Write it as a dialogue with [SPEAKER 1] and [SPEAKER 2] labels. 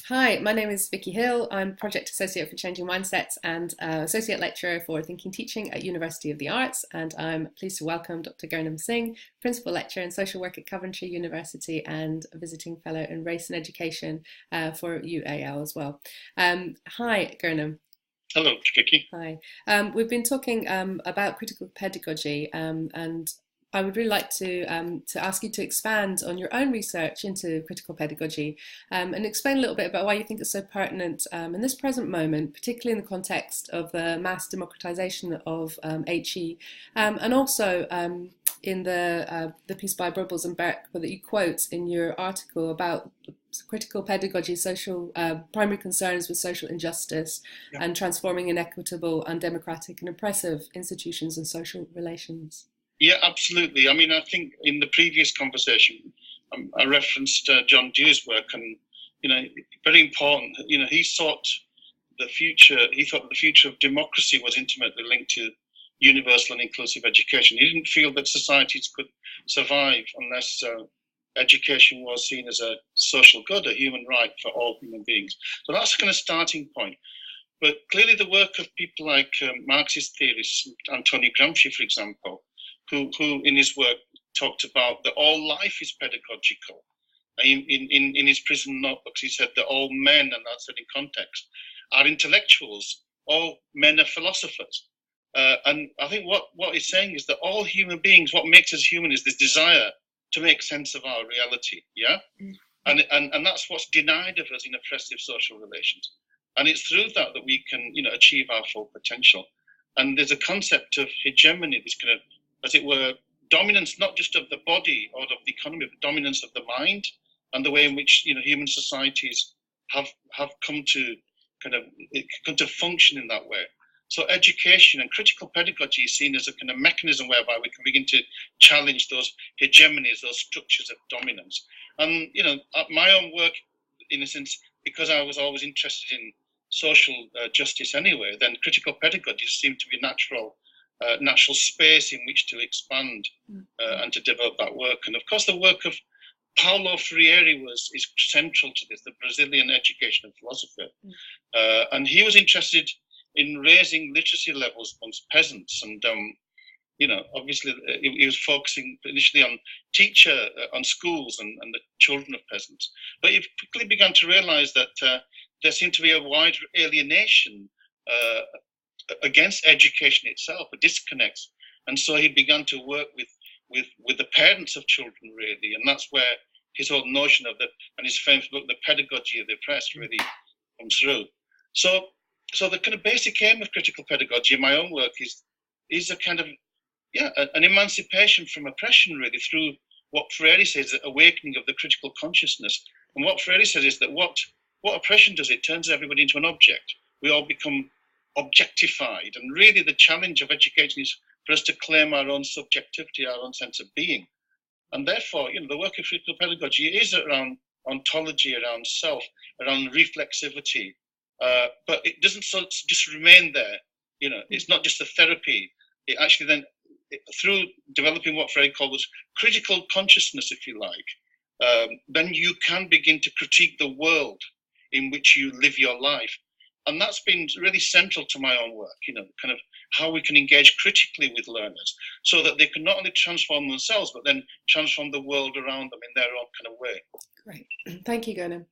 [SPEAKER 1] Hi, my name is Vikki Hill. I'm Project Associate for Changing Mindsets and Associate Lecturer for Thinking Teaching at University of the Arts. And I'm pleased to welcome Dr Gurnam Singh, Principal Lecturer in Social Work at Coventry University and a Visiting Fellow in Race and Education for UAL as well. Hi, Gurnam.
[SPEAKER 2] Hello, Vikki.
[SPEAKER 1] Hi. We've been talking about critical pedagogy, and I would really like to ask you to expand on your own research into critical pedagogy and explain a little bit about why you think it's so pertinent in this present moment, particularly in the context of the mass democratization of HE, and also in the piece by Brubbles and Beck that you quote in your article about critical pedagogy, social primary concerns with social injustice and transforming inequitable, undemocratic and oppressive institutions and social relations.
[SPEAKER 2] Yeah, absolutely. I mean, I think in the previous conversation, I referenced John Dewey's work, and very important. He thought the future of democracy was intimately linked to universal and inclusive education. He didn't feel that societies could survive unless education was seen as a social good, a human right for all human beings. So that's a kind of starting point. But clearly, the work of people like Marxist theorists, Antonio Gramsci, for example, who in his work talked about that all life is pedagogical. In his prison notebooks, he said that all men, and that's in context, are intellectuals. All men are philosophers. And I think what he's saying is that all human beings, what makes us human is this desire to make sense of our reality. Yeah. And that's what's denied of us in oppressive social relations. And it's through that we can, achieve our full potential. And there's a concept of hegemony, this kind of, as it were, dominance not just of the body or of the economy, but dominance of the mind and the way in which human societies have come to function in that way. So education and critical pedagogy is seen as a kind of mechanism whereby we can begin to challenge those hegemonies, those structures of dominance. And my own work, in a sense, because I was always interested in social justice anyway, then critical pedagogy seemed to be natural space in which to expand and to develop that work. And of course, the work of Paulo Freire is central to this, the Brazilian educational philosopher. And he was interested in raising literacy levels amongst peasants. And, obviously he was focusing initially on on schools and the children of peasants. But he quickly began to realize that there seemed to be a wide alienation against education itself, a disconnect. And so he began to work with the parents of children, really. And that's where his whole notion of and his famous book, The Pedagogy of the Oppressed, really comes through. So the kind of basic aim of critical pedagogy in my own work is a kind of, an emancipation from oppression, really, through what Freire says, the awakening of the critical consciousness. And what Freire says is that what oppression does, it turns everybody into an object. We all become objectified, and really the challenge of education is for us to claim our own subjectivity, our own sense of being. And therefore, the work of critical pedagogy is around ontology, around self, around reflexivity, but it doesn't just remain there. It's not just a therapy. It actually then, through developing what Freud calls critical consciousness, if you like, then you can begin to critique the world in which you live your life. And that's been really central to my own work, kind of how we can engage critically with learners so that they can not only transform themselves, but then transform the world around them in their own kind of way.
[SPEAKER 1] Great. Thank you, Gurnam.